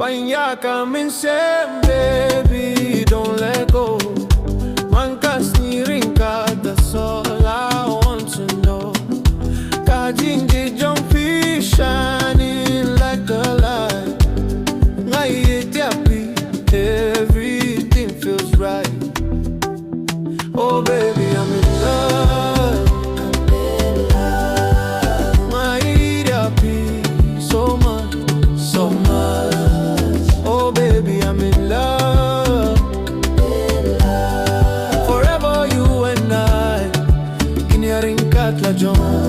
Coming same, baby, don't let go. Man kasnirin ka, that's all I want to know. Kajingi jumpy, shining like the light. Ngayon happy, everything feels right. Oh baby, I'm in love. Ngayon happy, so much, so much. La John.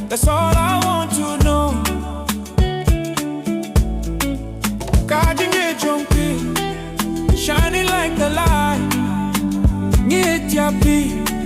That's all I want to know. Guarding it jumping, shining like the light. Get happy.